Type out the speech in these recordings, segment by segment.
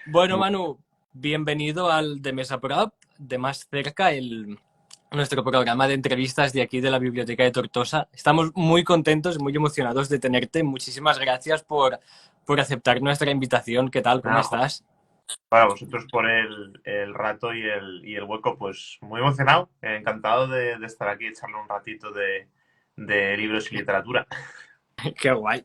Bueno, Manu, bienvenido al de Mesa Prop, de más cerca, nuestro programa de entrevistas de aquí de la Biblioteca de Tortosa. Estamos muy contentos, muy emocionados de tenerte. Muchísimas gracias por aceptar nuestra invitación. ¿Qué tal? ¿Cómo Nada, Juan, estás? para vosotros por el rato y el hueco, pues muy emocionado, encantado de estar aquí, echarle un ratito de libros y literatura. Qué guay.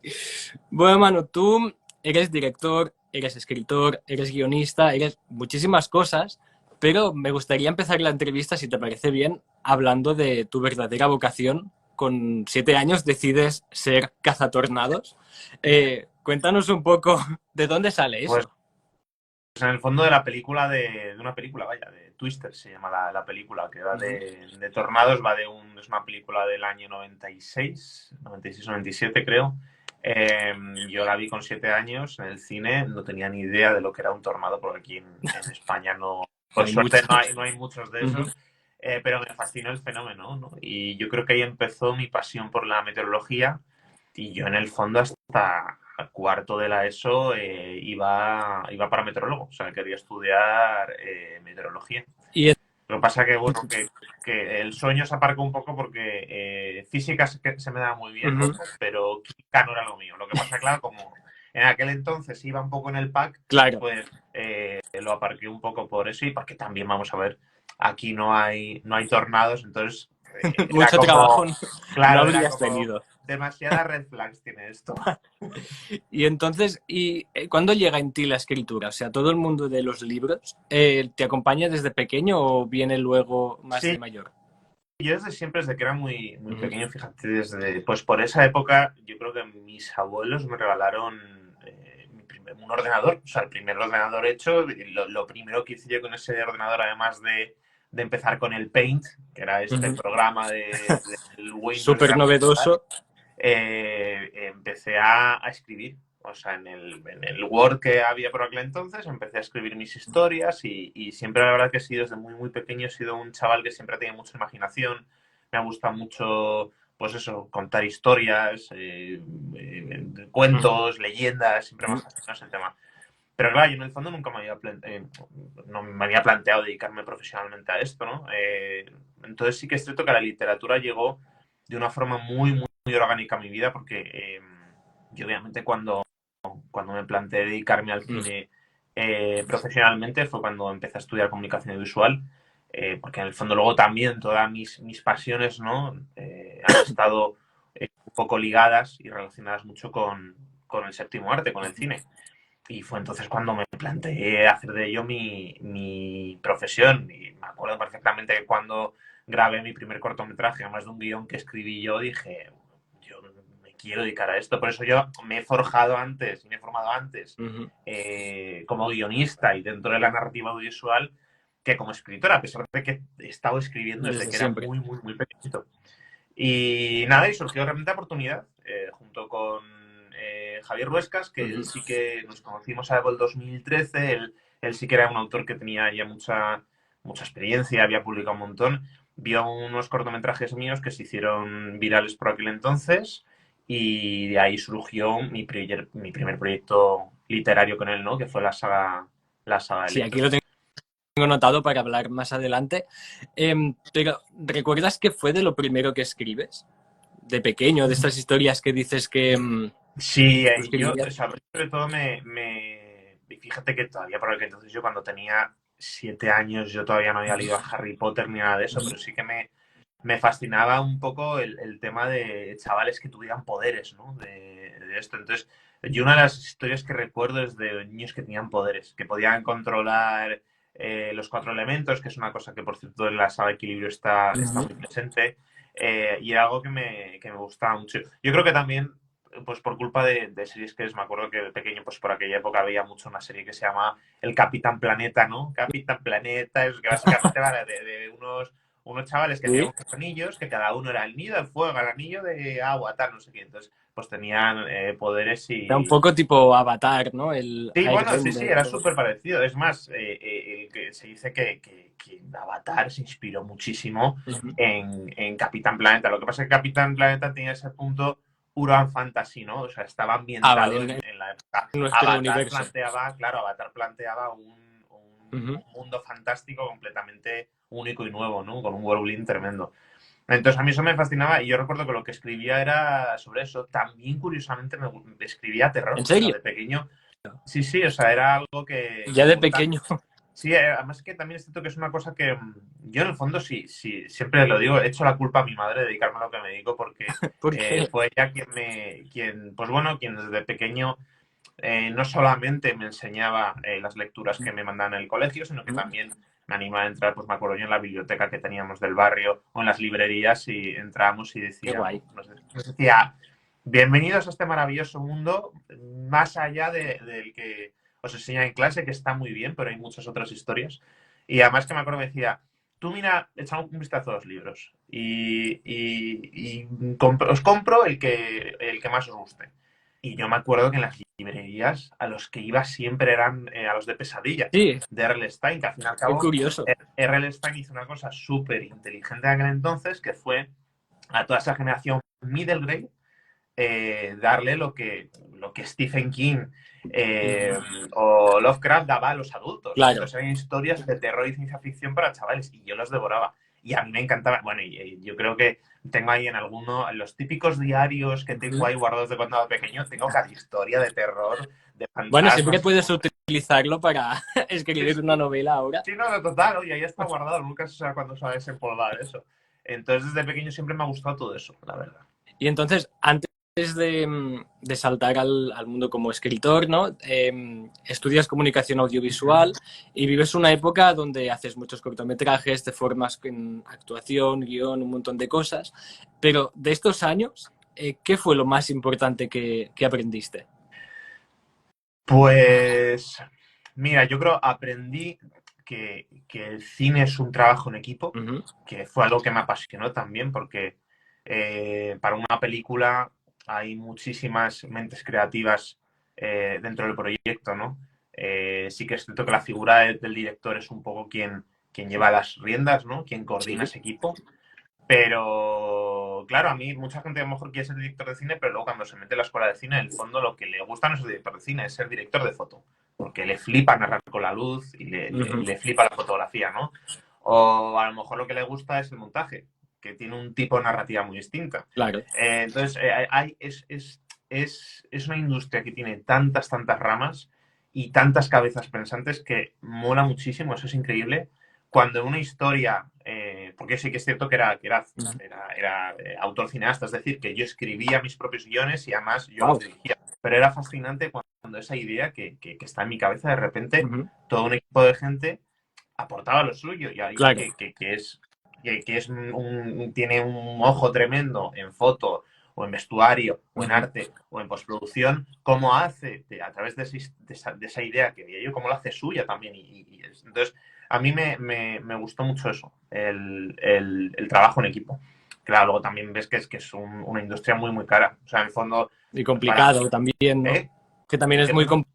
Bueno, Manu, tú eres director, eres escritor, eres guionista, eres muchísimas cosas, pero me gustaría empezar la entrevista, si te parece bien, hablando de tu verdadera vocación. Con 7 años decides ser cazatornados. Cuéntanos un poco de dónde sale Pues eso. en el fondo de la película, de una película, vaya, de Twister se llama la película, que va Ujú. de tornados, es una película del año 96, 97 creo. Yo la vi con 7 años en el cine, no tenía ni idea de lo que era un tornado, porque aquí en España no, No por hay suerte mucho. no hay muchos de Ujú. esos. Pero me fascinó el fenómeno, ¿no? Y yo creo que ahí empezó mi pasión por la meteorología y yo en el fondo hasta cuarto de la ESO iba para meteorólogo, o sea, quería estudiar meteorología. Y Lo que pasa que, bueno, que el sueño se aparcó un poco porque física se me daba muy bien, ujú. pero química no era lo mío. Lo que pasa, claro, como en aquel entonces iba un poco en el pack, Claro, pues lo aparqué un poco por eso y porque también, vamos a ver, aquí no hay tornados, entonces era mucho trabajo como, no, no claro, era habrías como tenido. demasiadas red flags tiene esto. Y entonces, ¿cuándo llega en ti la escritura? O sea, ¿todo el mundo de los libros te acompaña desde pequeño o viene luego más de Sí, mayor? yo desde siempre, desde que era muy, muy Ujú. pequeño, fíjate, pues por esa época, yo creo que mis abuelos me regalaron un ordenador, o sea, el primer ordenador hecho. Lo primero que hice yo con ese ordenador, además de empezar con el Paint, que era este Ujú. programa del Windows Súper gráfico y tal, novedoso. empecé a escribir. O sea, en el Word que había por aquel entonces, empecé a escribir mis historias y siempre, la verdad, que he sido desde muy, muy pequeño, he sido un chaval que siempre ha tenido mucha imaginación. Me ha gustado mucho, pues eso, contar historias, Ujú. cuentos, leyendas, siempre me ha fascinado ese tema. Pero claro, yo en el fondo nunca no me había planteado dedicarme profesionalmente a esto, ¿no? Entonces sí que es cierto que la literatura llegó de una forma muy, muy, muy orgánica a mi vida, porque yo obviamente cuando me planteé dedicarme al Ujú. cine profesionalmente fue cuando empecé a estudiar comunicación visual, porque en el fondo luego también todas mis pasiones, ¿no? Han estado un poco ligadas y relacionadas mucho con el séptimo arte, con el cine. Y fue entonces cuando me planteé hacer de ello mi profesión. Y me acuerdo perfectamente que cuando grabé mi primer cortometraje, además de un guión que escribí yo, dije, yo me quiero dedicar a esto. Por eso yo me he forjado antes y me he formado antes Ujú. como guionista y dentro de la narrativa audiovisual que como escritora, a pesar de que he estado escribiendo desde Desde que era siempre. muy, muy, muy pequeñito. Y nada, y surgió realmente la oportunidad, junto con Javier Ruescas, que él Ujú. sí que nos conocimos algo el 2013. Él sí que era un autor que tenía ya mucha experiencia, había publicado un montón. Vio unos cortometrajes míos que se hicieron virales por aquel entonces y de ahí surgió mi primer proyecto literario con él, ¿no? Que fue la saga de Sí, aquí Lector. lo tengo notado para hablar más adelante. Pero, ¿recuerdas qué fue de lo primero que escribes? De pequeño, de estas historias que dices que Sí, tú yo, escribías. o sea, sobre todo y fíjate que todavía por aquel entonces yo cuando tenía 7 años yo todavía no había leído a Harry Potter ni nada de eso, pero sí que me fascinaba un poco el tema de chavales que tuvieran poderes, ¿no? De esto. Entonces, yo una de las historias que recuerdo es de niños que tenían poderes, que podían controlar los cuatro elementos, que es una cosa que, por cierto, en la saga Equilibrio está Ujú. muy presente, y era algo que me gustaba mucho. Yo creo que también pues por culpa de series que es, me acuerdo que de pequeño, pues por aquella época había mucho una serie que se llama El Capitán Planeta, ¿no? Capitán Planeta, es que básicamente va de unos chavales que tenían Sí. unos anillos, que cada uno era el nido de fuego, el anillo de agua, tal, no sé qué. Entonces, pues tenían poderes Era un y... poco tipo Avatar, ¿no? El Sí, bueno, sí, sí, Airbender. era súper parecido. Es más, el que se dice que Avatar se inspiró muchísimo Ujú. en Capitán Planeta. Lo que pasa es que Capitán Planeta tenía ese punto urban fantasy, ¿no? O sea, estaba Ah, vale. ambientado en la aquella época. Nuestro universo. Avatar planteaba un mundo fantástico completamente único y nuevo, ¿no? Con un world building tremendo. Entonces a mí eso me fascinaba y yo recuerdo que lo que escribía era sobre eso. También, curiosamente, escribía terror. ¿En serio? O sea, de pequeño. Sí, o sea, era algo que Ya me de gusta. pequeño. Sí, además que también es cierto que es una cosa que yo en el fondo sí, siempre lo digo, he hecho la culpa a mi madre de dedicarme a lo que me dedico porque Porque, fue ella pues bueno, quien desde pequeño no solamente me enseñaba las lecturas que me mandaban en el colegio, sino que también me animaba a entrar, pues me acuerdo yo en la biblioteca que teníamos del barrio o en las librerías y entramos y qué decía, guay. nos decía, bienvenidos a este maravilloso mundo, más allá del que os enseña en clase, que está muy bien, pero hay muchas otras historias. Y además que me acuerdo que decía, tú mira, echa un vistazo a los libros y os compro el que más os guste. Y yo me acuerdo que en las librerías a los que iba siempre eran a los de Pesadilla, Sí, de R.L. Stein, que al fin y al qué cabo curioso. R.L. Stein hizo una cosa súper inteligente en aquel entonces, que fue a toda esa generación middle grade darle lo que Stephen King o Lovecraft daba a los adultos. Claro. Entonces eran historias de terror y ciencia ficción para chavales y yo los devoraba. Y a mí me encantaba. Bueno, y yo creo que tengo ahí en los típicos diarios que tengo ahí guardados de cuando era pequeño, tengo cada historia de terror, de Bueno, siempre fantasmas. puedes utilizarlo para Sí, escribir una novela ahora. sí, no, total, oye, ahí está guardado, nunca se sabe cuándo se va a desempolvar eso. Entonces, desde pequeño siempre me ha gustado todo eso, la verdad. Y entonces, antes de saltar al mundo como escritor, ¿no? Estudias comunicación audiovisual y vives una época donde haces muchos cortometrajes, te formas en actuación, guión, un montón de cosas. Pero de estos años, ¿qué fue lo más importante que aprendiste? Pues, mira, yo creo aprendí que el cine es un trabajo en equipo, Ujú. que fue algo que me apasionó también, porque para una película hay muchísimas mentes creativas dentro del proyecto, ¿no? Sí que es cierto que la figura del director es un poco quien lleva las riendas, ¿no? Quien coordina Sí, ese equipo. Pero, claro, a mí mucha gente a lo mejor quiere ser director de cine, pero luego cuando se mete en la escuela de cine, en el fondo lo que le gusta no es ser director de cine, es ser director de foto. Porque le flipa narrar con la luz y le flipa la fotografía, ¿no? O a lo mejor lo que le gusta es el montaje, que tiene un tipo de narrativa muy distinta. claro. Entonces, es una industria que tiene tantas ramas y tantas cabezas pensantes que mola muchísimo, eso es increíble. Cuando una historia, porque sí que es cierto que era autor cineasta, es decir, que yo escribía mis propios guiones y además yo los Wow. dirigía. Pero era fascinante cuando esa idea que está en mi cabeza, de repente todo un equipo de gente aportaba lo suyo y alguien Claro. que tiene un ojo tremendo en foto o en vestuario o en arte o en postproducción, cómo hace a través de esa idea que veía yo, cómo lo hace suya también. Entonces, a mí me gustó mucho eso, el trabajo en equipo. Claro, luego también ves que es una industria muy cara. O sea, en el fondo, Y para... complicado también, ¿no? ¿Eh? Que también ¿El es qué, muy perdón?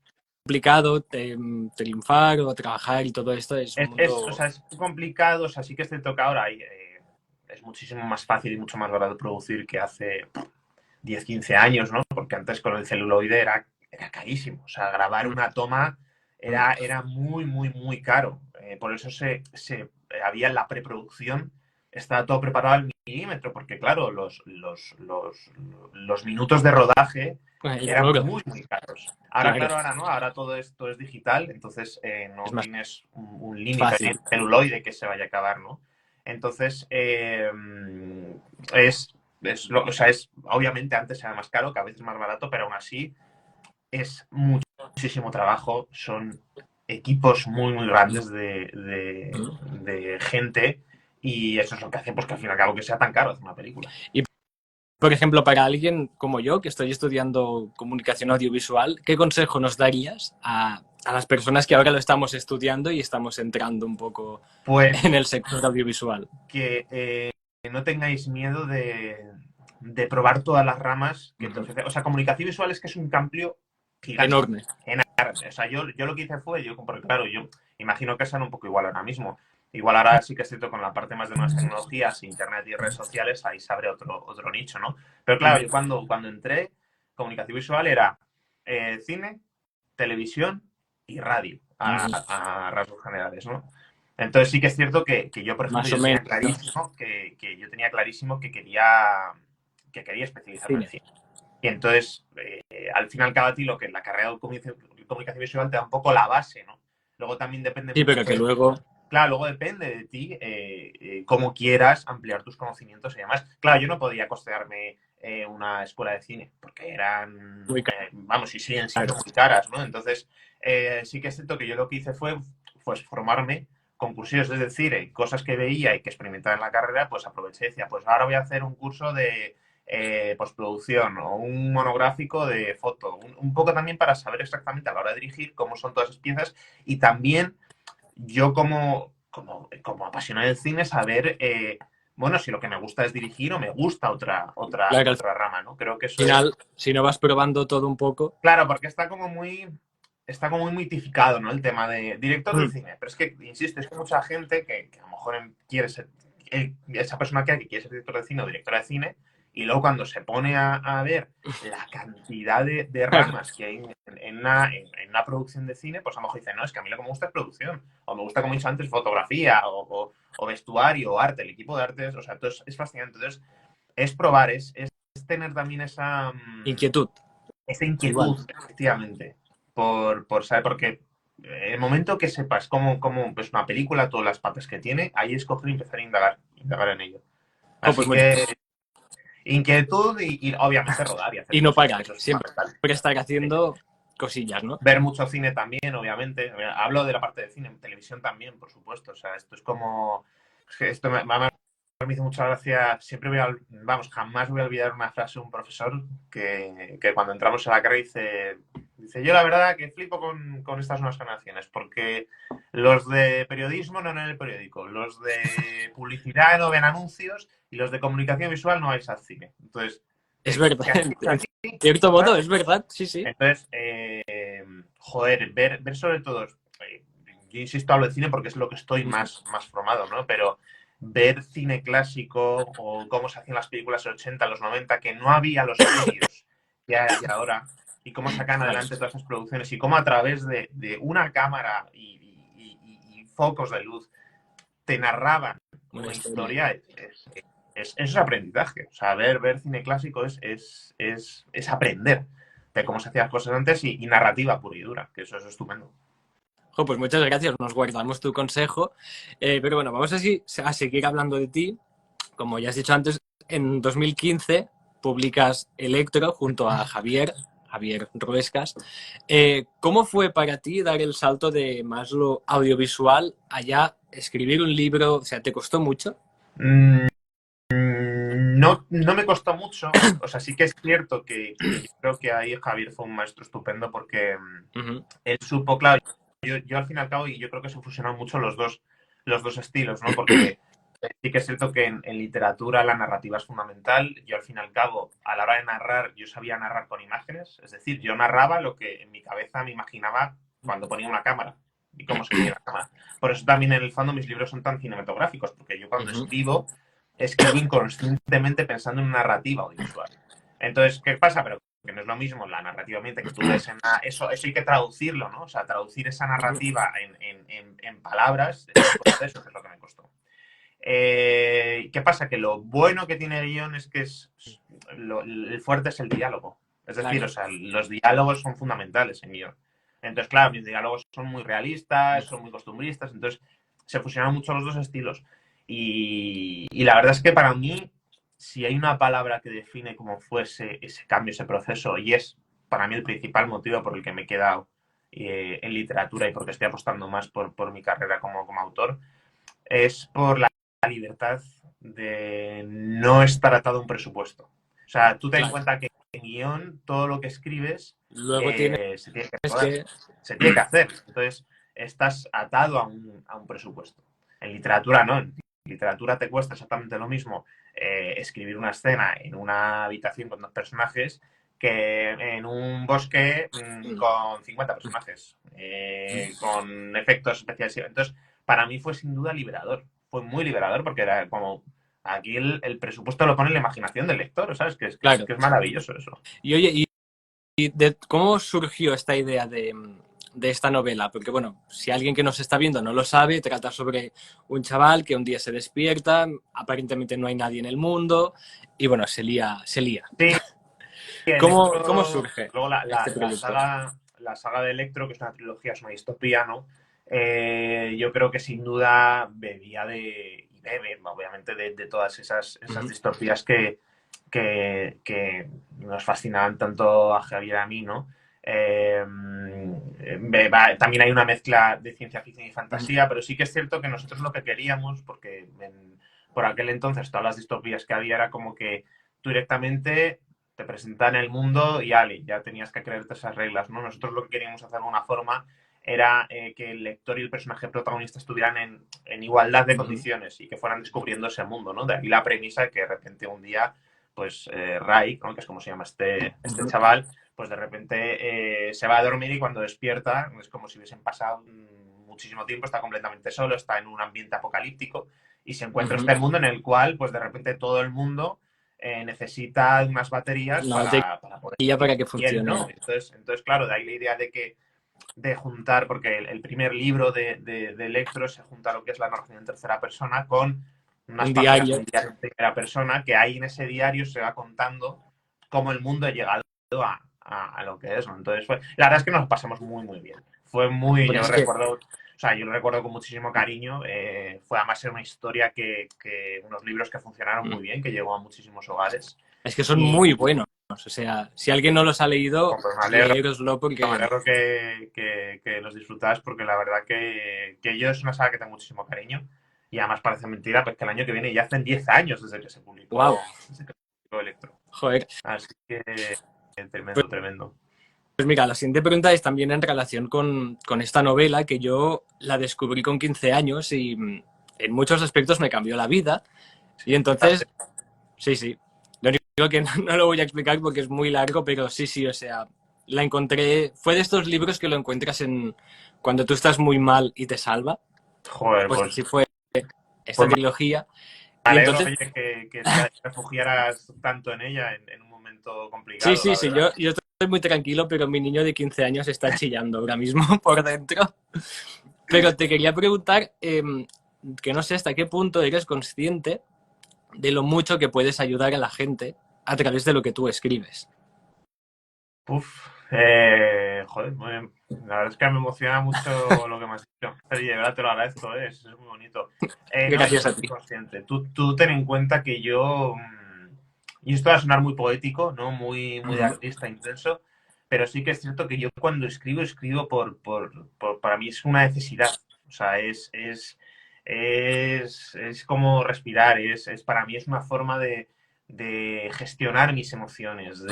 complicado triunfar o trabajar y todo esto. Es un O mundo... sea, es complicado, o sea, sí que es cierto que ahora es muchísimo más fácil y mucho más barato producir que hace 10 15 años, ¿no? Porque antes con el celuloide era carísimo, o sea, grabar una toma era muy caro. Por eso había la preproducción, estaba todo preparado al milímetro, porque claro, los minutos de rodaje Era eran oro, muy caros. Ahora, claro. claro, ahora no, ahora todo esto es digital, entonces Es no más tienes un límite fácil. de celuloide que se vaya a acabar, ¿no? Entonces, o sea, obviamente antes era más caro, que a veces más barato, pero aún así es muchísimo trabajo, son equipos muy grandes de gente y eso es lo que hace pues, que al fin y al cabo que sea tan caro hacer una película. Y, por ejemplo, para alguien como yo, que estoy estudiando comunicación audiovisual, ¿qué consejo nos darías a las personas que ahora lo estamos estudiando y estamos entrando un poco en Pues el sector audiovisual? que no tengáis miedo de probar todas las ramas que te ofrece. O sea, comunicación visual es que es un cambio gigante. Enorme. O sea, yo lo que hice fue, porque claro, yo imagino que son un poco igual ahora mismo. Igual ahora sí que es cierto con la parte más de nuevas tecnologías, internet y redes sociales, ahí se abre otro nicho, ¿no? Pero claro, yo cuando entré, comunicación visual era cine, televisión y radio, Ujú. a rasgos generales, ¿no? Entonces sí que es cierto que yo, por ejemplo, Más o yo tenía menos. clarísimo yo tenía clarísimo que quería especializarme en Cine. cine. Y entonces, al fin y al cabo, a ti lo que la carrera de comunicación visual te da un poco la base, ¿no? Luego también depende Sí, pero mucho que de, luego... claro, luego depende de ti cómo quieras ampliar tus conocimientos y demás. Claro, yo no podía costearme una escuela de cine porque eran, Muy vamos, y siguen siendo caro. muy caras, ¿no? Entonces, sí que es cierto que yo lo que hice fue pues, formarme con cursillos, es decir, cosas que veía y que experimentaba en la carrera, pues aproveché y decía, pues ahora voy a hacer un curso de postproducción o un monográfico de foto, un poco también para saber exactamente a la hora de dirigir cómo son todas esas piezas y también yo como apasionado del cine saber, bueno, si lo que me gusta es dirigir o me gusta Claro, al otra rama, ¿no? Creo que eso es, final, si no vas probando todo un poco... claro, porque está como muy mitificado, ¿no? El tema de director de Mm. cine. Pero es que, insisto, es que mucha gente que a lo mejor quiere ser, esa persona que quiere ser director de cine o directora de cine, y luego cuando se pone a ver la cantidad de Claro. ramas que hay en una producción de cine, pues a lo mejor dice, no, es que a mí lo que me gusta es producción, o me gusta, como he dicho antes, fotografía, o vestuario, o arte, el equipo de artes, o sea, todo es fascinante. Entonces, es probar, es tener también Inquietud, esa igual. inquietud, efectivamente, por saber, porque el momento que sepas cómo es una película, todas las partes que tiene, ahí es coger y empezar a indagar en ello. Oh, pues Así que inquietud y obviamente rodar y hacer y no cosas, que parar, eso es siempre fundamental. estar Sí. haciendo cosillas, ¿no? Ver mucho cine también, obviamente. Hablo de la parte de cine, en televisión también, por supuesto. O sea, esto es como... Es que esto me hizo mucha gracia. Siempre vamos, jamás voy a olvidar una frase de un profesor que cuando entramos a la carrera dice, yo la verdad que flipo con estas nuevas generaciones, porque los de periodismo no ven el periódico, los de publicidad no ven anuncios y los de comunicación visual no vais al cine. Entonces, Es verdad, ¿qué has hecho en aquí? cierto modo, ¿Sabes? es verdad, sí, sí. Entonces, joder, ver sobre todo, yo insisto, hablo de cine porque es lo que estoy Ujú. más formado, ¿no? Pero ver cine clásico o cómo se hacían las películas de los 80, los 90, que no había los medios que hay ahora, y cómo sacan Claro, adelante todas esas producciones, y cómo a través de una cámara y focos de luz te narraban una una historia. historia, eso es aprendizaje. O sea, ver cine clásico es aprender de cómo se hacían las cosas antes y narrativa pura y dura, que eso es estupendo. Jo, pues muchas gracias, nos guardamos tu consejo. Pero bueno, vamos a seguir hablando de ti. Como ya has dicho antes, en 2015 publicas Electro junto a Javier Ruescas. ¿Cómo fue para ti dar el salto de más lo audiovisual allá escribir un libro? O sea, ¿te costó mucho? Mm, no, no me costó mucho. O sea, sí que es cierto que yo creo que ahí Javier fue un maestro estupendo porque Ujú. él supo, claro, yo al fin y al cabo, y yo creo que se fusionan mucho los dos estilos, ¿no? Porque sí que es cierto que en literatura la narrativa es fundamental. Yo al fin y al cabo, a la hora de narrar, yo sabía narrar con imágenes, es decir, yo narraba lo que en mi cabeza me imaginaba cuando ponía una cámara y cómo se veía la cámara. Por eso también en el fondo mis libros son tan cinematográficos, porque yo cuando Ujú. escribo inconscientemente pensando en una narrativa audiovisual. Entonces, ¿qué pasa? Pero que no es lo mismo la narrativamente que tú ves eso hay que traducirlo, ¿no? O sea, traducir esa narrativa en palabras es un proceso, que es lo que me costó. ¿Qué pasa? Que lo bueno que tiene el guión es que el fuerte es el diálogo. Es decir, o Claro. sea, los diálogos son fundamentales en guión. Entonces, claro, mis diálogos son muy realistas, son muy costumbristas, entonces se fusionan mucho los dos estilos. Y la verdad es que para mí, si hay una palabra que define cómo fue ese cambio, ese proceso, y es para mí el principal motivo por el que me he quedado en literatura y porque estoy apostando más por mi carrera como autor, es por la libertad de no estar atado a un presupuesto. O sea, tú ten en Claro. cuenta que en guión todo lo que escribes Luego tienes se tiene que rodar, que... se tiene que hacer. Entonces, estás atado a un presupuesto. En literatura no. En literatura te cuesta exactamente lo mismo escribir una escena en una habitación con dos personajes que en un bosque con 50 personajes, con efectos especiales. Entonces, para mí fue sin duda liberador. Fue muy liberador porque era como aquí el presupuesto lo pone en la imaginación del lector, ¿sabes? Claro. Que es maravilloso eso. Y oye, cómo surgió esta idea de esta novela? Porque, bueno, si alguien que nos está viendo no lo sabe, trata sobre un chaval que un día se despierta, aparentemente no hay nadie en el mundo, y bueno, se lía, se lía. Sí, ¿Cómo Electro, surge luego este proyecto? la saga de Electro, que es una trilogía, es una distopía, ¿no? Yo creo que sin duda bebía y bebe, obviamente, de todas esas distopías que nos fascinaban tanto a Javier y a mí, ¿no? También hay una mezcla de ciencia ficción y fantasía, pero sí que es cierto que nosotros lo que queríamos, porque por aquel entonces todas las distopías que había era como que tú directamente te presentan el mundo y Ali, ya tenías que creerte esas reglas, ¿no? Nosotros lo que queríamos hacer de alguna forma era que el lector y el personaje protagonista estuvieran en igualdad de condiciones y que fueran descubriendo ese mundo, ¿no? De ahí la premisa de que de repente un día, pues Ray, ¿no? Que es como se llama este chaval, pues de repente se va a dormir y cuando despierta es como si hubiesen pasado muchísimo tiempo, está completamente solo, está en un ambiente apocalíptico y se encuentra este mundo en el cual, pues de repente todo el mundo necesita unas baterías No, te para poder guía vivir. para que Y él funcione. no. Entonces, claro, de ahí la idea de juntar, porque el primer libro de Electro se junta lo que es la narración en tercera persona con unas Un páginas diario. de diario en primera persona, que ahí en ese diario se va contando cómo el mundo ha llegado a lo que es, ¿no? Entonces, la verdad es que nos pasamos muy, muy bien. Fue muy, Bueno, yo es que recuerdo, o sea, yo lo recuerdo con muchísimo cariño. Fue además ser una historia unos libros que funcionaron muy bien, que llegó a muchísimos hogares. es que son Y muy buenos. O sea, si alguien no los ha leído, pues leéroslo me porque alegro que los disfrutas, porque la verdad que yo es una saga que tengo muchísimo cariño. Y además parece mentira, pues que el año que viene ya hacen 10 años wow, desde que se publicó Electro. joder. Así que tremendo, tremendo. Pues mira, la siguiente pregunta es también en relación con esta novela que yo la descubrí con 15 años y en muchos aspectos me cambió la vida. Y Sí, entonces, sí, sí. Lo único que no lo voy a explicar porque es muy largo, pero sí, sí, o sea, la encontré. Fue de estos libros que lo encuentras en cuando tú estás muy mal y te salva. joder, Pues pues, así fue esta pues me trilogía. Y alegro, entonces, oye, que te refugiaras tanto en ella en un momento sí, complicado, sí, la sí, verdad. yo estoy muy tranquilo, pero mi niño de 15 años está chillando ahora mismo por dentro. Pero te quería preguntar, que no sé hasta qué punto eres consciente de lo mucho que puedes ayudar a la gente a través de lo que tú escribes. Uf, joder, la verdad es que me emociona mucho lo que me has dicho. Oye, de verdad te lo agradezco, es muy bonito. No, yo Gracias a soy ti. consciente. Tú ten en cuenta que y esto va a sonar muy poético, ¿no? Muy de Ujú. artista intenso, pero sí que es cierto que yo cuando escribo para mí es una necesidad. O sea, es como respirar, para mí es una forma de gestionar mis emociones, Ujú.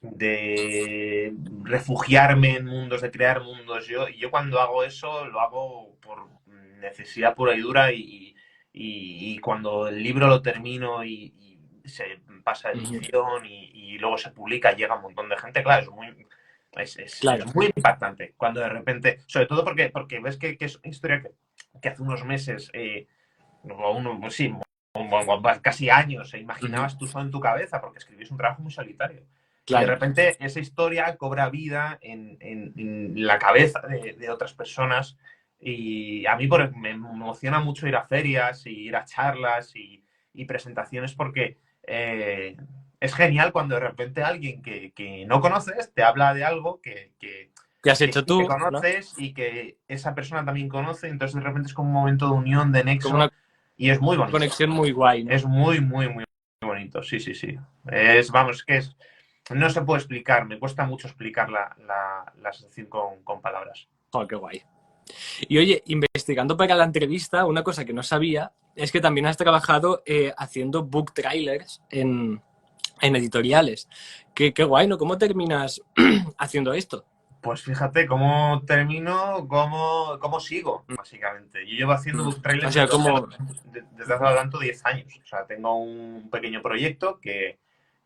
de refugiarme en mundos, de crear mundos. Yo cuando hago eso lo hago por necesidad pura y dura y cuando el libro lo termino y se pasa a Ujú. edición y luego se publica, llega un montón de gente, claro, Claro, es muy impactante cuando de repente, sobre todo porque ves que es una historia que hace unos meses, pues sí, casi años, ujú. imaginabas tú solo en tu cabeza, porque escribís un trabajo muy solitario. Y de Claro, repente esa historia cobra vida en la cabeza de otras personas. Y a mí me emociona mucho ir a ferias y ir a charlas y presentaciones porque es genial cuando de repente alguien que no conoces te habla de algo ¿qué has que hecho sí que tú? ¿No? conoces y que esa persona también conoce. Entonces de repente es como un momento de unión, de Como nexo una y es muy bonito. conexión muy guay, ¿no? Es muy bonito, sí, sí, sí. Vamos, no se puede explicar, me cuesta mucho explicar la sensación con palabras. Oh, qué guay. Y oye, investigando para la entrevista, una cosa que no sabía es que también has trabajado haciendo book trailers en editoriales. Qué guay, ¿no? ¿Cómo terminas haciendo esto? Pues fíjate cómo termino, cómo sigo, básicamente. Yo llevo haciendo book O trailers sea, como... desde hace tanto 10 años. O sea, tengo un pequeño proyecto que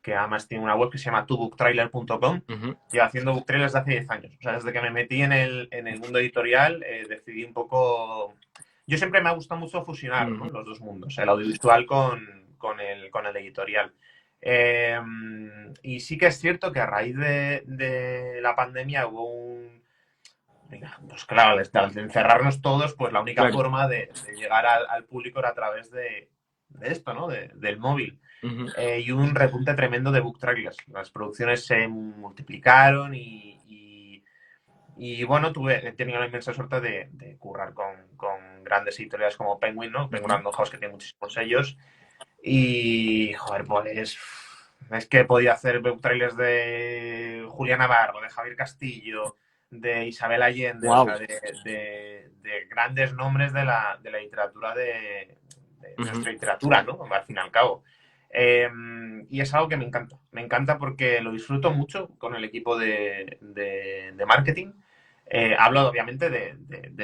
además tiene una web que se llama tubooktrailer.com. Ujú, Llevo haciendo book trailers desde hace 10 años. O sea, desde que me metí en el mundo editorial, decidí un poco... Yo siempre me ha gustado mucho fusionar, ¿no? ujú. Los dos mundos, el audiovisual con el editorial. Y sí que es cierto que a raíz de la pandemia hubo venga, pues claro, al encerrarnos todos, pues la única Claro. forma de llegar al público era a través de esto, ¿no? Del móvil. Ujú. Y un repunte tremendo de book trailers. Las producciones se multiplicaron y bueno, he tenido la inmensa suerte de currar con grandes editoriales como Penguin, ¿no? Penguin Ujú. Random House, que tiene muchísimos sellos. Y, joder, pues es que podía hacer book trailers de Julián Navarro, de Javier Castillo, de Isabel Allende, o Wow. sea, de grandes nombres de la literatura, de Ujú. nuestra literatura, ¿no? Al fin y al cabo. Y es algo que me encanta porque lo disfruto mucho con el equipo de marketing. Hablo obviamente de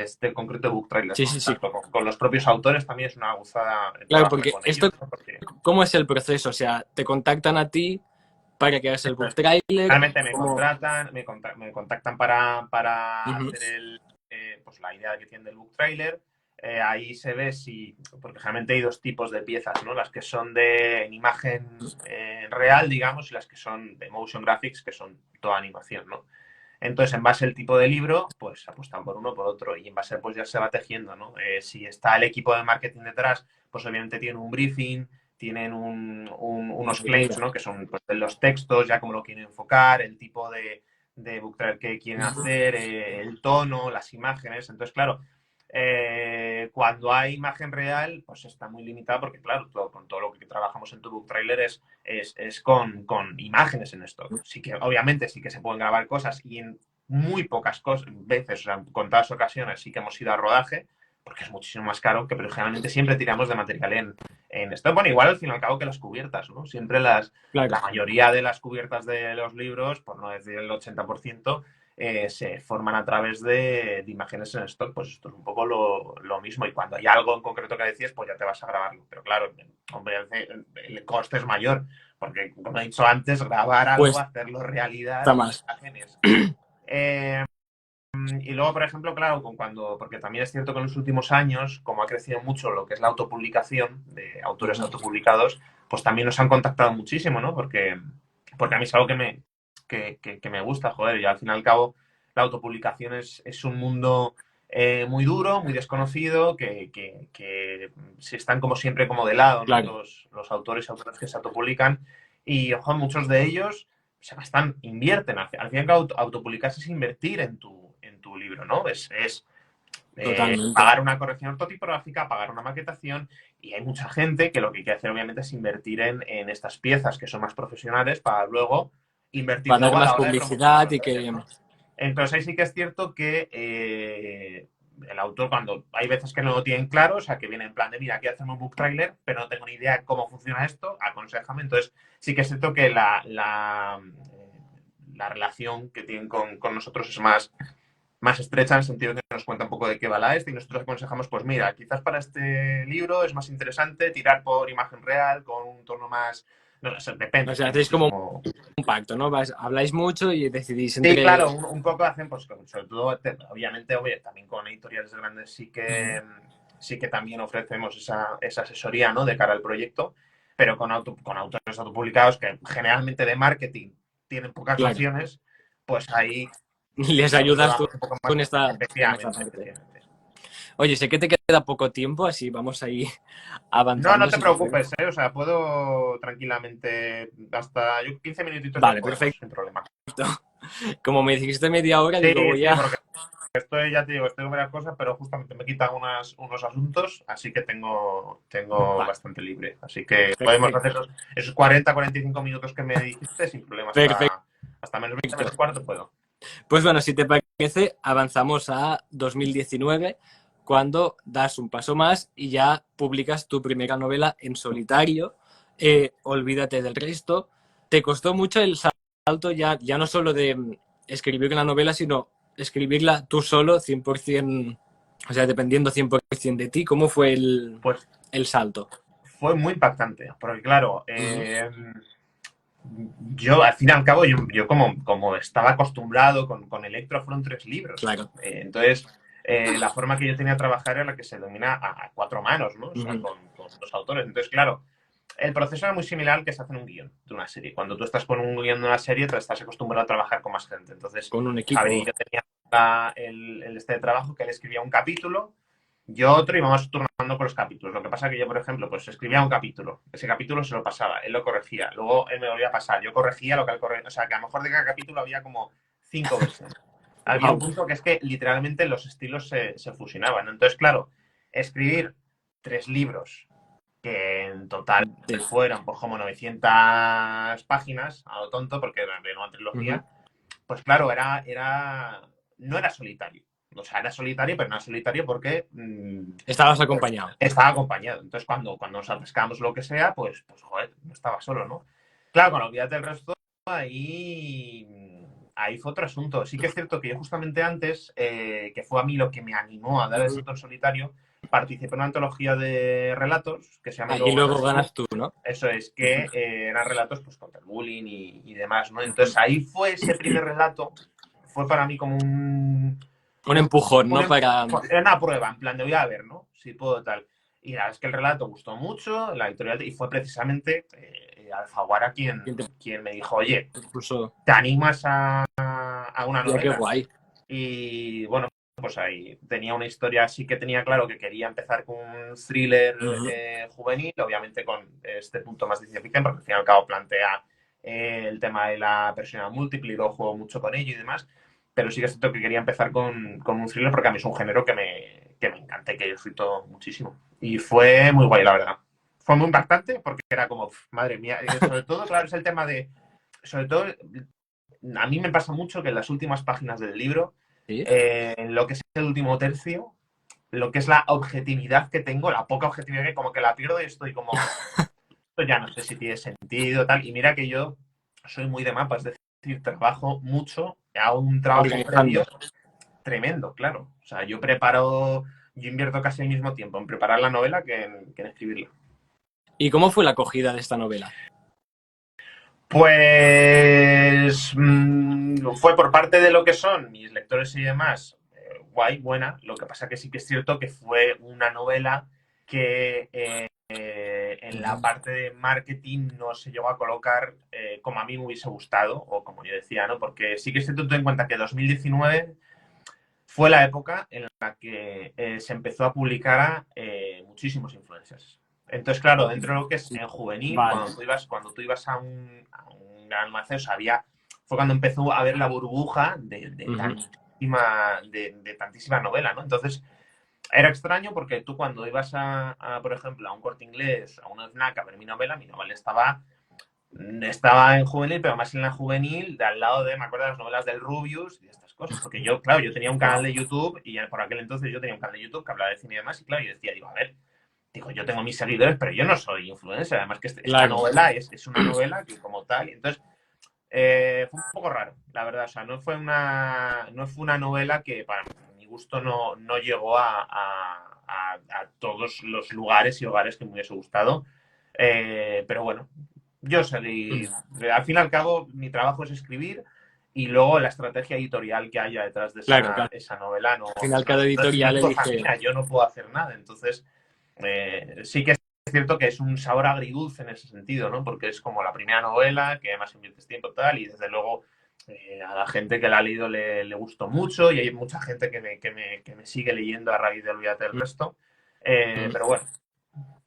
este concreto book trailers, Sí, ¿no? sí, sí. Tanto con los propios autores también es una gozada Claro, trabajar porque con ellos, esto, ¿no? Porque ¿cómo es el proceso? O sea, te contactan a ti para que hagas el book pues, trailer. realmente me Como... contratan, me contactan para Ujú. hacer pues la idea que tienen del book trailer. Ahí se ve si, porque realmente hay dos tipos de piezas, ¿no? Las que son de en imagen real, digamos, y las que son de motion graphics, que son toda animación, ¿no? Entonces, en base al tipo de libro, pues apostan por uno o por otro. Y en base, pues ya se va tejiendo, ¿no? Si está el equipo de marketing detrás, pues obviamente tienen un briefing, tienen unos Madre mía. claims, ¿no? Que son pues, los textos, ya cómo lo quieren enfocar, el tipo de book trail que quieren Ujú. hacer, el tono, las imágenes. Entonces, claro, cuando hay imagen real, pues está muy limitado porque, claro, con todo lo que trabajamos en tu book trailer es con imágenes en esto. Sí que, obviamente, sí que se pueden grabar cosas y en muy pocas veces, o sea, en contadas ocasiones sí que hemos ido a rodaje, porque es muchísimo más caro, pero generalmente siempre tiramos de material en esto. Bueno, igual al fin y al cabo que las cubiertas, ¿no? Siempre Claro. la mayoría de las cubiertas de los libros, por no decir el 80%, se forman a través de imágenes en stock, pues esto es un poco lo mismo. Y cuando hay algo en concreto que decías, pues ya te vas a grabarlo. Pero claro, hombre, el coste es mayor, porque como he dicho antes, grabar algo, Pues hacerlo realidad está con más. imágenes. Eh, y luego, por ejemplo, claro, porque también es cierto que en los últimos años, como ha crecido mucho lo que es la autopublicación de autores Ujú. autopublicados, pues también nos han contactado muchísimo, ¿no? Porque a mí es algo que me gusta, joder, y al fin y al cabo la autopublicación es un mundo muy duro, muy desconocido, que se están como siempre como de lado, ¿no? Claro. Los autores y autoras que se autopublican y, ojo, muchos de ellos se gastan, invierten. Al fin y al cabo, autopublicarse es invertir en tu libro, ¿no? Es Totalmente. pagar una corrección ortotipográfica, pagar una maquetación, y hay mucha gente que lo que quiere hacer, obviamente, es invertir en estas piezas que son más profesionales para luego invertir Para dar luego a más la hora de promocionar publicidad los y trailers, que... ¿no? Entonces ahí sí que es cierto que el autor, cuando hay veces que no lo tienen claro, o sea, que viene en plan de, mira, aquí hacemos un book trailer, pero no tengo ni idea de cómo funciona esto, aconséjame. Entonces sí que es cierto que la relación que tienen con nosotros es más estrecha en el sentido de que nos cuenta un poco de qué va la este y nosotros aconsejamos, pues mira, quizás para este libro es más interesante tirar por imagen real, con un tono más... No, eso O depende, sea, hay hacéis como muchísimo... un pacto, ¿no? Habláis mucho y decidís Sí, claro, entre... un poco hacen, pues sobre todo, obviamente, oye, también con editoriales grandes Ujú. sí que también ofrecemos esa asesoría, ¿no? De cara al proyecto, pero con autores autopublicados que generalmente de marketing tienen pocas Claro. nociones, pues ahí Y les nosotros ayudas tú llevamos un poco más, con esta efectivamente, parte. efectivamente. Oye, sé que te queda poco tiempo, así vamos a ir No, no avanzando te si te preocupes, parece. ¿eh? O sea, puedo tranquilamente, hasta 15 minutitos ya Vale, podemos, perfecto. sin problema. Como me dijiste media hora, Sí, digo, voy sí, a... porque ya te digo, estoy con varias cosas, pero justamente me quitan unos asuntos, así que tengo Vale, bastante libre. Así que podemos hacer perfecto. esos 40-45 minutos que me dijiste sin problema, Perfecto. hasta menos cuarto puedo. Pues bueno, si te parece, avanzamos a 2019, cuando das un paso más y ya publicas tu primera novela en solitario. Olvídate del resto. Te costó mucho el salto ya no solo de escribir la novela, sino escribirla tú solo, 100%, o sea, dependiendo 100% de ti. ¿Cómo fue Pues el salto? fue muy impactante, porque claro, Uh -huh. yo al fin y al cabo, yo como estaba acostumbrado con Electro, fueron 3 libros. Claro. Entonces, la forma que yo tenía de trabajar era la que se domina a 4 manos, ¿no? O Uh sea, -huh. con 2 autores. Entonces, claro, el proceso era muy similar al que se hace en un guión de una serie. Cuando tú estás con un guión de una serie, te estás acostumbrado a trabajar con más gente. Entonces, Con un Javi equipo. y yo tenía el este de trabajo que él escribía un capítulo, yo otro, y vamos turnando con los capítulos. Lo que pasa es que yo, por ejemplo, pues escribía un capítulo. Ese capítulo se lo pasaba, él lo corregía. Luego él me volvía a pasar, yo corregía lo que él corregía. O sea, que a lo mejor de cada capítulo había como 5 versiones. Había un Wow. punto que es que literalmente los estilos se fusionaban. Entonces, claro, escribir 3 libros que en total Sí. fueran pues como 900 páginas, a lo tonto, porque era una Ujú. trilogía, pues claro, no era solitario. O sea, era solitario, pero no era solitario porque Estabas acompañado. estaba acompañado. Entonces, cuando nos atascábamos lo que sea, pues joder, no estaba solo, ¿no? Claro, con Olvídate del resto, ahí fue otro asunto. Sí que es cierto que yo justamente antes, que fue a mí lo que me animó a dar el salto en solitario, participé en una antología de relatos que se llama Y Luego luego ganas tú. ganas tú, ¿no? Eso es, que eran relatos pues contra el bullying y demás, ¿no? Entonces ahí fue ese primer relato, fue para mí como Un empujón, ¿no? Para... una prueba, en plan de voy a ver, ¿no? Si puedo tal. Y la verdad es que el relato gustó mucho, la editorial, y fue precisamente Alfaguara ¿Quién te quien me dijo, oye, puso? ¿te animas a una Ya, qué novela? guay. Y bueno, pues ahí tenía una historia, sí que tenía claro que quería empezar con un thriller Ujú. juvenil, obviamente con este punto más de ciencia ficción, porque al fin y al cabo plantea el tema de la personalidad múltiple y luego juego mucho con ello y demás. Pero sí que es cierto que quería empezar con un thriller porque a mí es un género que me encanta y que he disfruto muchísimo. Y fue muy guay, la verdad. Fue muy impactante porque era como, madre mía, sobre todo, claro, es el tema de, sobre todo, a mí me pasa mucho que en las últimas páginas del libro, Sí. en lo que es el último tercio, lo que es la objetividad que tengo, la poca objetividad que como que la pierdo y estoy como, esto ya no sé si tiene sentido, tal. Y mira que yo soy muy de mapas, es decir, trabajo mucho, hago un trabajo previo Organizando. tremendo, claro. O sea, yo invierto casi el mismo tiempo en preparar la novela que en escribirla. ¿Y cómo fue la acogida de esta novela? Pues fue por parte de lo que son mis lectores y demás, guay, buena. Lo que pasa que sí que es cierto que fue una novela que en la parte de marketing no se llegó a colocar como a mí me hubiese gustado, o como yo decía, ¿no? Porque sí que es cierto, ten en cuenta que 2019 fue la época en la que se empezó a publicar muchísimos influencers. Entonces, claro, dentro de lo que es en juvenil, Vale. cuando tú ibas a un almacén, o sea, fue cuando empezó a haber la burbuja Ujú. de tantísima novela, ¿no? Entonces, era extraño porque tú cuando ibas por ejemplo, a un Corte Inglés, a una FNAC a ver mi novela estaba en juvenil, pero más en la juvenil, de al lado de, me acuerdo de las novelas del Rubius y de estas cosas. Porque yo, claro, yo tenía un canal Wow. de YouTube y por aquel entonces yo tenía un canal de YouTube que hablaba de cine y demás. Y claro, yo decía, digo, a ver, digo, yo tengo mis seguidores, pero yo no soy influencer. Además, que esta Claro. novela es una novela que, como tal, y entonces fue un poco raro, la verdad. O sea, no fue una novela que, para mi gusto, no llegó a todos los lugares y hogares que me hubiese gustado. Pero bueno, yo seguí. Al fin y al cabo, mi trabajo es escribir y luego la estrategia editorial que haya detrás de Claro, que esa novela al final cada no editorial es cosa elige. mía, yo no puedo hacer nada. Entonces, sí que es cierto que es un sabor agridulce en ese sentido, ¿no? Porque es como la primera novela, que además inviertes tiempo y tal, y desde luego a la gente que la ha leído le gustó mucho y hay mucha gente que me sigue leyendo a raíz de Olvídate del resto. Ujú. Pero bueno,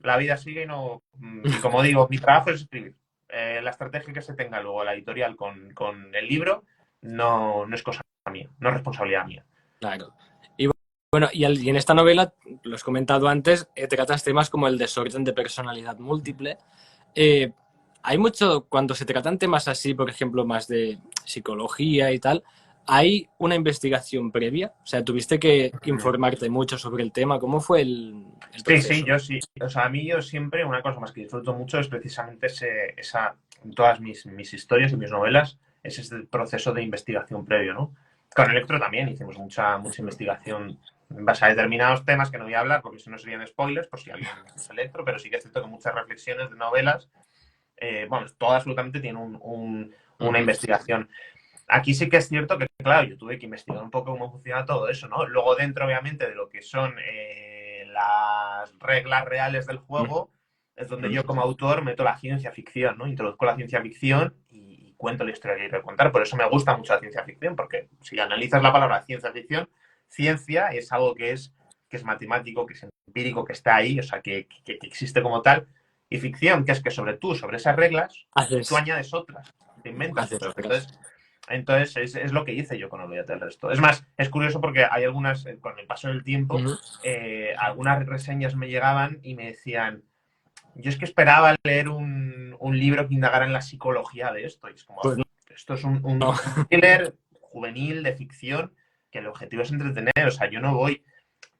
la vida sigue y como digo, mi trabajo es escribir. La estrategia que se tenga luego la editorial con el libro no es cosa mía, no es responsabilidad mía. Claro. Y bueno, y en esta novela, lo has comentado antes, tratas temas como el desorden de personalidad múltiple. Eh, hay mucho, cuando se tratan temas así, por ejemplo, más de psicología y tal, ¿hay una investigación previa? O sea, ¿tuviste que informarte mucho sobre el tema? ¿Cómo fue el Sí, sí, proceso? yo sí. O sea, a mí yo siempre, una cosa más que disfruto mucho es precisamente en todas mis historias y mis novelas, es este proceso de investigación previo, ¿no? Con Electro también hicimos mucha investigación en base a determinados temas que no voy a hablar porque si no serían spoilers, por si alguien es Electro, pero sí que es cierto que muchas reflexiones de novelas, bueno, todas absolutamente tienen una Ujú. investigación. Aquí sí que es cierto que, claro, yo tuve que investigar un poco cómo funciona todo eso, ¿no? Luego dentro, obviamente, de lo que son las reglas reales del juego, es donde yo como autor meto la ciencia ficción, ¿no? Introduzco la ciencia ficción y cuento la historia que quiero contar. Por eso me gusta mucho la ciencia ficción, porque si analizas la palabra ciencia ficción, ciencia es algo que es matemático, que es empírico, que está ahí, o sea, que existe como tal. Y ficción, que es que sobre esas reglas, tú añades otras, te inventas otras. Entonces es lo que hice yo con Olvídate del resto. Es más, es curioso porque hay algunas, con el paso del tiempo, algunas reseñas me llegaban y me decían, yo es que esperaba leer un libro que indagara en la psicología de esto. Y es como, Pues esto es un thriller juvenil de ficción que el objetivo es entretener. O sea, yo no voy,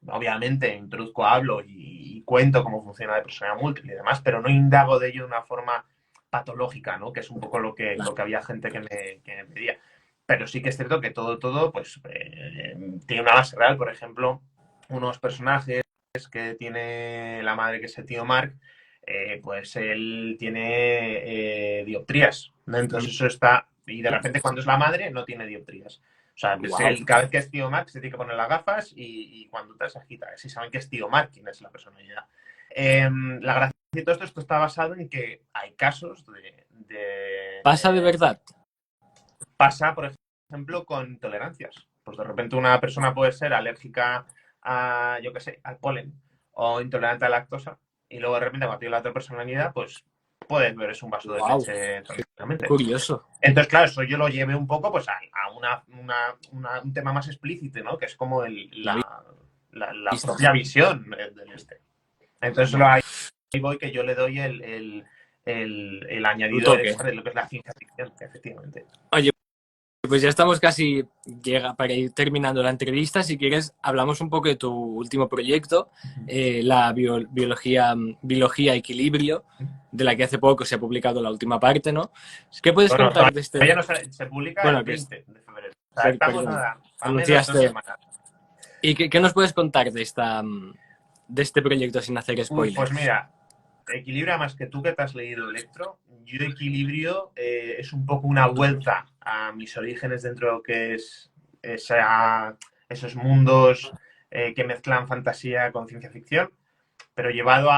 obviamente, introduzco, hablo y cuento cómo funciona la personalidad múltiple y demás, pero no indago de ello de una forma patológica, ¿no? Que es un poco lo que había gente que me pedía. Pero sí que es cierto que todo pues tiene una base real. Por ejemplo, unos personajes que tiene la madre, que es el tío Mark, pues él tiene dioptrías, ¿no? Entonces eso está... Y de repente cuando es la madre no tiene dioptrías. O sea, pues él, cada vez que es tío Mark se tiene que poner las gafas y cuando te se agita. Si saben que es tío Mark, quién es la personalidad. La gracia de todo esto está basado en que hay casos de ¿Pasa de verdad? Pasa, por ejemplo, con intolerancias. Pues de repente una persona puede ser alérgica a, yo qué sé, al polen o intolerante a la lactosa y luego de repente cuando tiene la otra personalidad, pues puedes beber un vaso de leche tranquilamente. Curioso. Entonces, claro, eso yo lo llevé un poco pues a un tema más explícito, ¿no? Que es como la propia visión del este. Entonces, ahí voy que yo le doy el añadido extra de lo que es la ciencia ficción, efectivamente. Oye, pues ya estamos casi para ir terminando la entrevista. Si quieres, hablamos un poco de tu último proyecto, la biología equilibrio, de la que hace poco se ha publicado la última parte, ¿no? ¿Qué puedes contar de este? No se publica el 20 de febrero. O sea, estamos a menos de 2 semanas. ¿Y qué nos puedes contar de este proyecto sin hacer spoilers? Pues mira, Equilibrio, además que tú que te has leído Electro, yo Equilibrio es un poco una vuelta a mis orígenes dentro de lo que es esos mundos que mezclan fantasía con ciencia ficción, pero llevado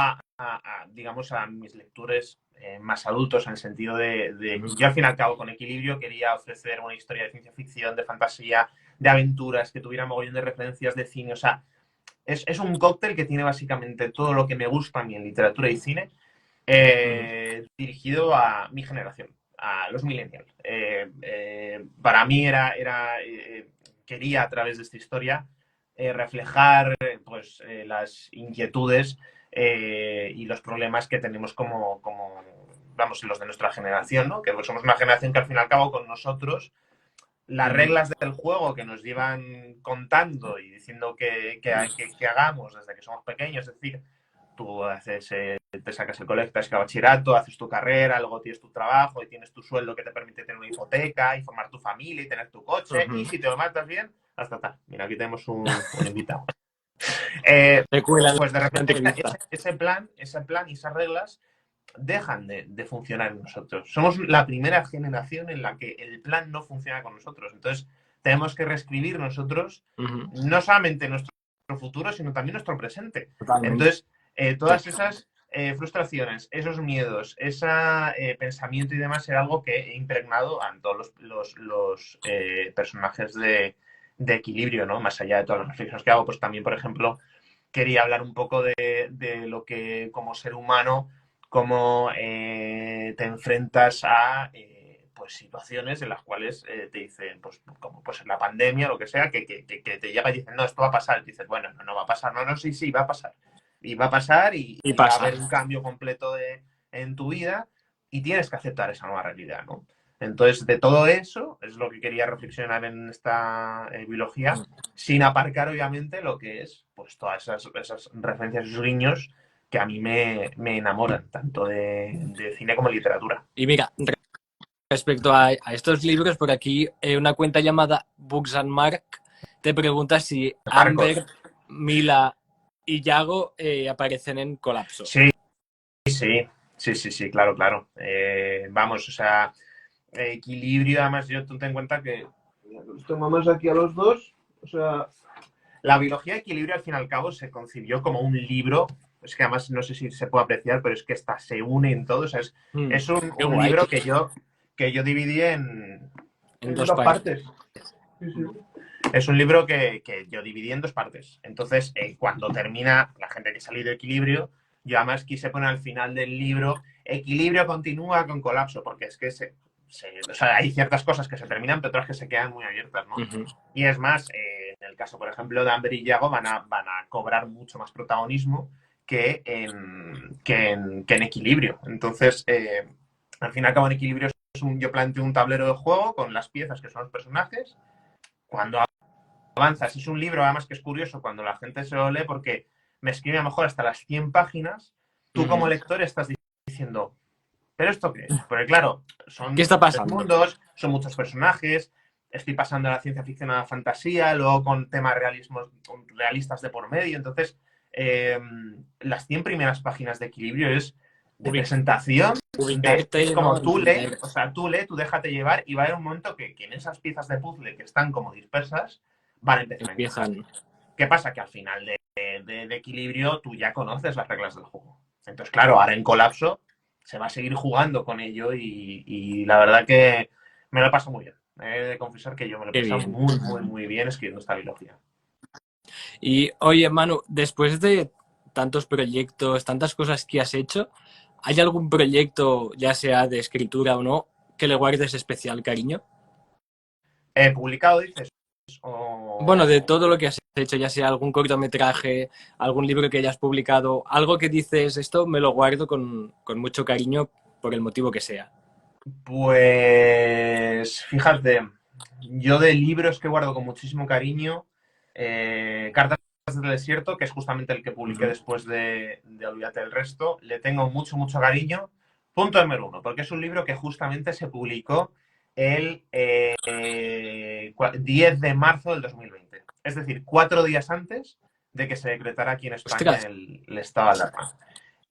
digamos, a mis lectores más adultos, en el sentido de yo al fin y al cabo con Equilibrio quería ofrecer una historia de ciencia ficción, de fantasía, de aventuras, que tuviera mogollón de referencias de cine, o sea, es un cóctel que tiene básicamente todo lo que me gusta a mí en literatura y cine, dirigido a mi generación, a los millennials. Para mí quería a través de esta historia reflejar pues, las inquietudes y los problemas que tenemos como vamos, los de nuestra generación, ¿no? Que pues, somos una generación que al fin y al cabo con nosotros las reglas del juego que nos llevan contando y diciendo que hagamos desde que somos pequeños, es decir, tú te sacas el colegio, te sacas el bachillerato, haces tu carrera, luego tienes tu trabajo y tienes tu sueldo que te permite tener una hipoteca y formar tu familia y tener tu coche, y si te lo matas bien, hasta tal. Mira, aquí tenemos un invitado. Pues de repente ese plan y esas reglas dejan de funcionar en nosotros. Somos la primera generación en la que el plan no funciona con nosotros. Entonces, tenemos que reescribir nosotros no solamente nuestro futuro, sino también nuestro presente. Totalmente. Entonces, todas esas frustraciones, esos miedos, ese pensamiento y demás era algo que he impregnado a todos los personajes de Equilibrio, ¿no? Más allá de todas las reflexiones que hago, pues también, por ejemplo, quería hablar un poco de lo que como ser humano, cómo te enfrentas a pues situaciones en las cuales te dicen, pues como pues en la pandemia, lo que sea, que te llega y dicen, no, esto va a pasar. Y dices, bueno, no va a pasar. No, sí, va a pasar. Y va a pasar y va a haber un cambio completo en tu vida y tienes que aceptar esa nueva realidad, ¿no? Entonces, de todo eso es lo que quería reflexionar en esta biología, sin aparcar, obviamente, lo que es pues todas esas referencias, esos guiños que a mí me enamoran, tanto de cine como de literatura. Y mira, respecto a estos libros, por aquí una cuenta llamada Books and Mark te pregunta si Amber, Mila y Yago aparecen en Colapso. Sí, claro. Vamos, o sea, Equilibrio, además, yo ten en cuenta que los tomamos aquí a los dos, o sea, la biología de Equilibrio al fin y al cabo se concibió como un libro es que además no sé si se puede apreciar, pero es que hasta se unen todos. O sea, es Qué un guay. libro que yo dividí En en dos dos partes. partes. Sí, sí. Es un libro que yo dividí en dos partes. Entonces, cuando termina, la gente que se ha leído Equilibrio, yo además quise poner al final del libro, Equilibrio continúa con colapso, porque es que o sea, hay ciertas cosas que se terminan, pero otras que se quedan muy abiertas, ¿no? Y es más, en el caso, por ejemplo, de Amber y Yago van a cobrar mucho más protagonismo que en Equilibrio. Entonces, al fin y al cabo, en Equilibrio yo planteo un tablero de juego con las piezas que son los personajes. Cuando avanzas, es un libro además que es curioso cuando la gente se lo lee porque me escribe a lo mejor hasta las 100 páginas, tú como lector estás diciendo, ¿pero esto qué es? Porque claro, ¿Qué son está tres pasando? mundos, son muchos personajes, estoy pasando de la ciencia ficción a la fantasía, luego con temas realistas de por medio, entonces las 100 primeras páginas de Equilibrio es de presentación, es Ubicarte, ¿no? como tú lees, Entender. o sea, tú lees, tú déjate llevar y va a haber un momento que en esas piezas de puzzle que están como dispersas van a empezar a encajar. Empiezan. ¿Qué pasa? Que al final de Equilibrio tú ya conoces las reglas del juego. Entonces, claro, ahora en Colapso se va a seguir jugando con ello y la verdad que me lo paso muy bien. He de confesar que yo me lo he Qué pasado bien. muy, muy, muy bien escribiendo esta biología. Y oye, Manu, después de tantos proyectos, tantas cosas que has hecho, ¿hay algún proyecto, ya sea de escritura o no, que le guardes especial cariño? ¿Publicado, dices? Bueno, de O... todo lo que has hecho, ya sea algún cortometraje, algún libro que hayas publicado, algo que dices, esto me lo guardo con mucho cariño por el motivo que sea. Pues fíjate, yo de libros que guardo con muchísimo cariño, Cartas del Desierto, que es justamente el que publiqué después de Olvídate del Resto, le tengo mucho, mucho cariño. Punto número uno, porque es un libro que justamente se publicó el 10 de marzo del 2020. Es decir, 4 días antes de que se decretara aquí en España Ostras, el estado de alarma.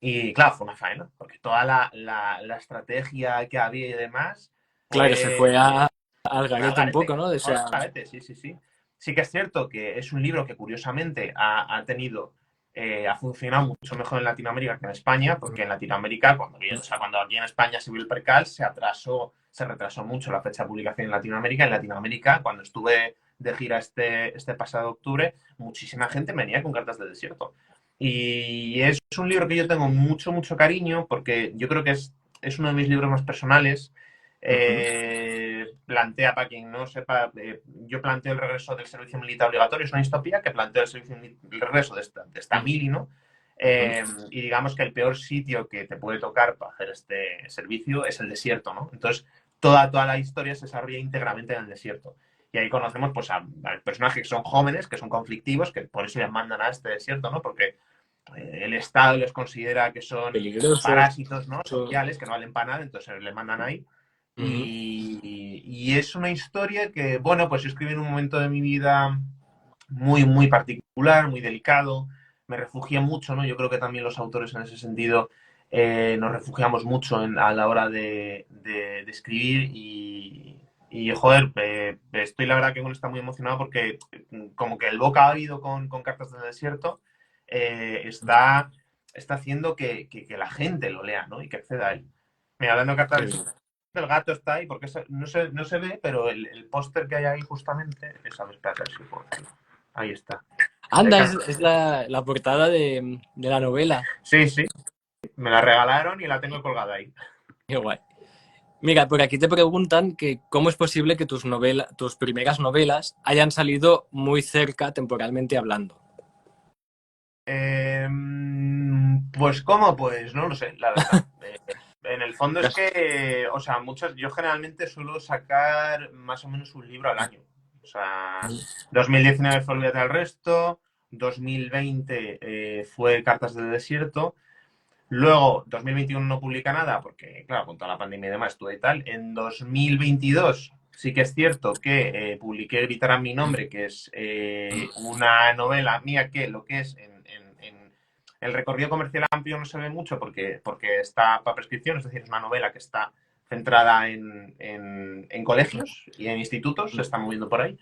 Y claro, fue una faena, porque toda la estrategia que había y demás claro, se fue fue al al garete un poco, garete. ¿no? O Al sea, garete, sí, sí, sí. Sí que es cierto que es un libro que curiosamente ha funcionado mucho mejor en Latinoamérica que en España, porque en Latinoamérica, cuando aquí en España se vio el percal, se retrasó mucho la fecha de publicación en Latinoamérica. En Latinoamérica, cuando estuve de gira este pasado octubre, muchísima gente venía con Cartas del Desierto. Y es un libro que yo tengo mucho, mucho cariño porque yo creo que es uno de mis libros más personales. Plantea, para quien no sepa, yo planteo el regreso del servicio militar obligatorio. Es una distopía que plantea el regreso de esta mili, ¿no? Y digamos que el peor sitio que te puede tocar para hacer este servicio es el desierto, ¿no? Entonces, toda la historia se desarrolla íntegramente en el desierto. Y ahí conocemos pues, a personajes que son jóvenes, que son conflictivos, que por eso les mandan a este desierto, ¿no? Porque el Estado les considera que son peligrosos. parásitos, ¿no? Sociales, que no valen para nada, entonces les mandan ahí. Y es una historia que, bueno, pues yo escribí en un momento de mi vida muy, muy particular, muy delicado. Me refugié mucho, ¿no? Yo creo que también los autores en ese sentido nos refugiamos mucho a la hora de escribir joder, estoy la verdad que está muy emocionado porque como que el boca ha oído con Cartas del Desierto está haciendo que la gente lo lea, ¿no? Y que acceda a él. Mira, hablando de Cartas Qué del bien. Desierto, el gato está ahí porque no se ve, pero el póster que hay ahí justamente es, a ver, espérate, a ver si puedo decirlo. Ahí está. Anda, es la portada de la novela. Sí, sí, me la regalaron y la tengo colgada ahí. Qué guay. Mira, por aquí te preguntan que cómo es posible que tus primeras novelas hayan salido muy cerca temporalmente hablando. Pues cómo, pues no lo sé, la verdad. En el fondo es que, o sea, yo generalmente suelo sacar más o menos un libro al año. O sea, 2019 fue Olvídate del Resto, 2020 fue Cartas del Desierto. Luego, 2021 no publica nada porque, claro, con toda la pandemia y demás, estuve y tal. En 2022 sí que es cierto que publiqué Gritarán mi nombre, que es una novela mía que lo que es en el recorrido comercial amplio no se ve mucho porque está para prescripción, es decir, es una novela que está centrada en colegios y en institutos, se está moviendo por ahí.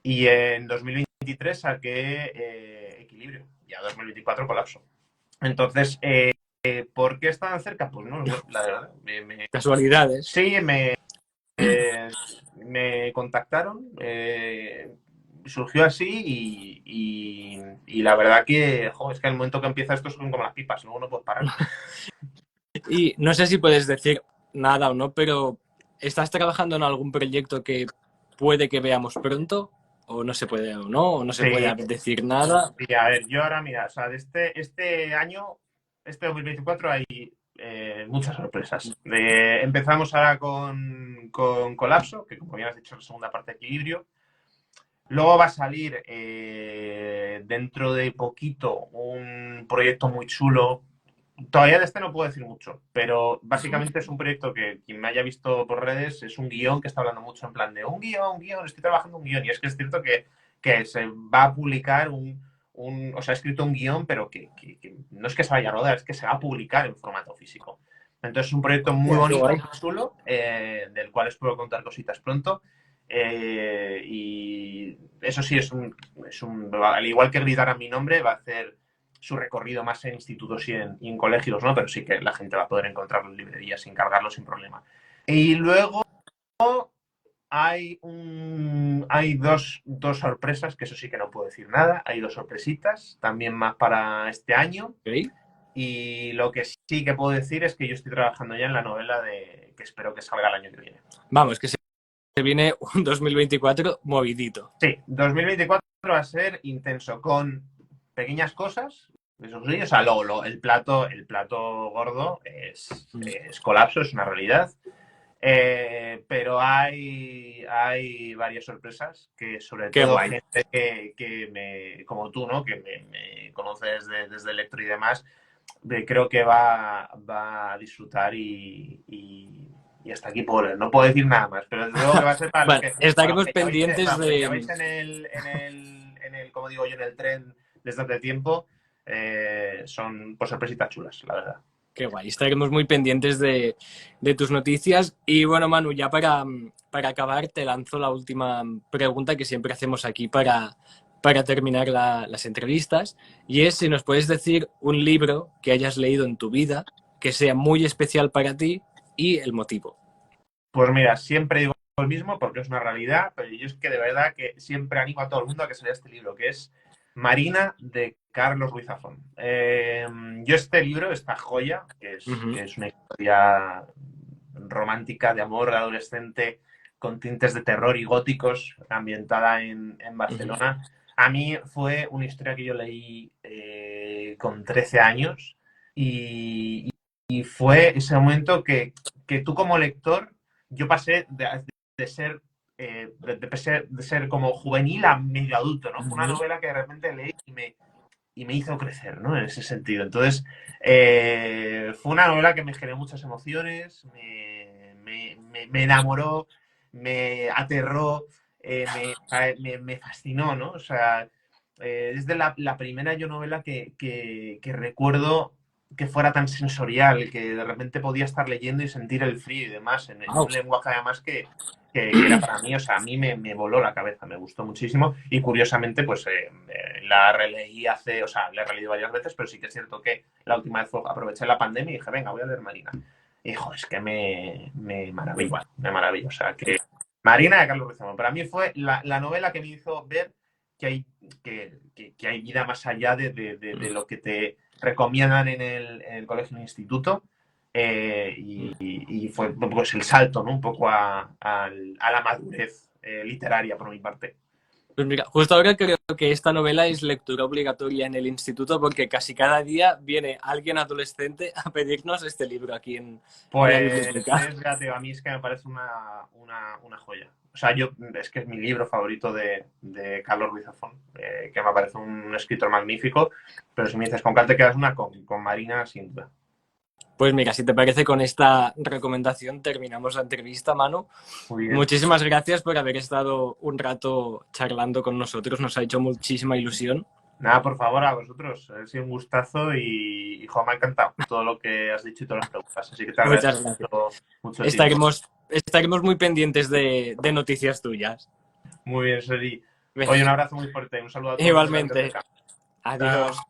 Y en 2023 saqué Equilibrio y a 2024 Colapso. Entonces, ¿por qué estaban cerca? Pues no, la verdad. Casualidades. Sí, me contactaron, surgió así y la verdad que, es que al momento que empieza esto son como las pipas, luego no puedes parar. Y no sé si puedes decir nada o no, pero ¿estás trabajando en algún proyecto que puede que veamos pronto? ¿O no se puede o no? ¿O no se puede Sí, decir nada? sí, a ver, yo ahora, mira, o sea, de este año, este 2024 hay muchas sorpresas. Empezamos ahora con Colapso, que como bien has dicho, es la segunda parte de Equilibrio. Luego va a salir dentro de poquito un proyecto muy chulo. Todavía de este no puedo decir mucho, pero básicamente es un proyecto que quien me haya visto por redes es un guión que está hablando mucho en plan de un guión, estoy trabajando un guión. Y es que es cierto que se va a publicar o sea, ha escrito un guión, pero que no es que se vaya a rodar, es que se va a publicar en formato físico. Entonces es un proyecto muy Buah, qué bonito, guay. muy chulo, del cual os puedo contar cositas pronto. Y eso sí, al igual que gritar a mi nombre, va a hacer su recorrido más en institutos y en colegios, ¿no? Pero sí que la gente va a poder encontrarlo en librerías sin cargarlo sin problema. Y luego hay dos sorpresas, que eso sí que no puedo decir nada. Hay dos sorpresitas, también más para este año. Okay. Y lo que sí que puedo decir es que yo estoy trabajando ya en la novela que espero que salga el año que viene. Vamos, que se viene un 2024 movidito. Sí, 2024 va a ser intenso, con pequeñas cosas, eso sí, o sea, el plato gordo es Colapso, es una realidad. Pero hay varias sorpresas que sobre Qué todo guay. gente como tú, ¿no? Que me conoces desde Electro y demás, creo que va a disfrutar y hasta aquí no puedo decir nada más, pero desde luego que va a ser Bueno, para los estaremos que pendientes ya vais de... como digo yo, en el tren desde hace tiempo, son pues sorpresitas chulas, la verdad. Qué guay, estaremos muy pendientes de tus noticias. Y bueno, Manu, ya para acabar, te lanzo la última pregunta que siempre hacemos aquí para terminar las entrevistas. Y es si nos puedes decir un libro que hayas leído en tu vida que sea muy especial para ti y el motivo. Pues mira, siempre digo lo mismo porque es una realidad, pero yo es que de verdad que siempre animo a todo el mundo a que se lea este libro, que es Marina, de Carlos Ruiz Zafón. Yo este libro, esta joya, que es una historia romántica de amor adolescente con tintes de terror y góticos, ambientada en Barcelona, a mí fue una historia que yo leí con 13 años y fue ese momento que tú como lector, yo pasé de ser como juvenil a medio adulto, ¿no? Fue una novela que de repente leí y me hizo crecer, ¿no? En ese sentido. Entonces, fue una novela que me generó muchas emociones, me enamoró, me aterró, me fascinó, ¿no? O sea, es de la primera yo novela que recuerdo que fuera tan sensorial, que de repente podía estar leyendo y sentir el frío y demás, en Wow. un lenguaje además que era para mí, o sea, a mí me voló la cabeza, me gustó muchísimo y curiosamente pues la releí o sea, la he releído varias veces, pero sí que es cierto que la última vez aproveché la pandemia y dije, venga, voy a leer Marina. Hijo, es que me maravilla, o sea, que Marina de Carlos Ruiz Zafón, para mí fue la novela que me hizo ver que hay vida más allá de lo que te recomiendan en el colegio o en el instituto. Y fue pues, el salto, ¿no? Un poco a la madurez literaria por mi parte. Pues mira, justo ahora creo que esta novela es lectura obligatoria en el instituto porque casi cada día viene alguien adolescente a pedirnos este libro aquí en la Pues biblioteca. a mí es que me parece una joya. O sea, es que es mi libro favorito de Carlos Ruiz Zafón, que me parece un escritor magnífico, pero si me dices con cuál te quedas una, con Marina, sin duda. Pues mira, si te parece, con esta recomendación terminamos la entrevista, Manu. Muy bien. Muchísimas gracias por haber estado un rato charlando con nosotros. Nos ha hecho muchísima ilusión. Nada, por favor, a vosotros. Ha sido un gustazo y jo, me ha encantado todo lo que has dicho y todas las preguntas. Así que te agradezco Muchas gracias. mucho el tiempo. Estaremos muy pendientes de noticias tuyas. Muy bien, Seri. Oye, un abrazo muy fuerte. Un saludo a todos desde la Igualmente. biblioteca. Adiós. Chao.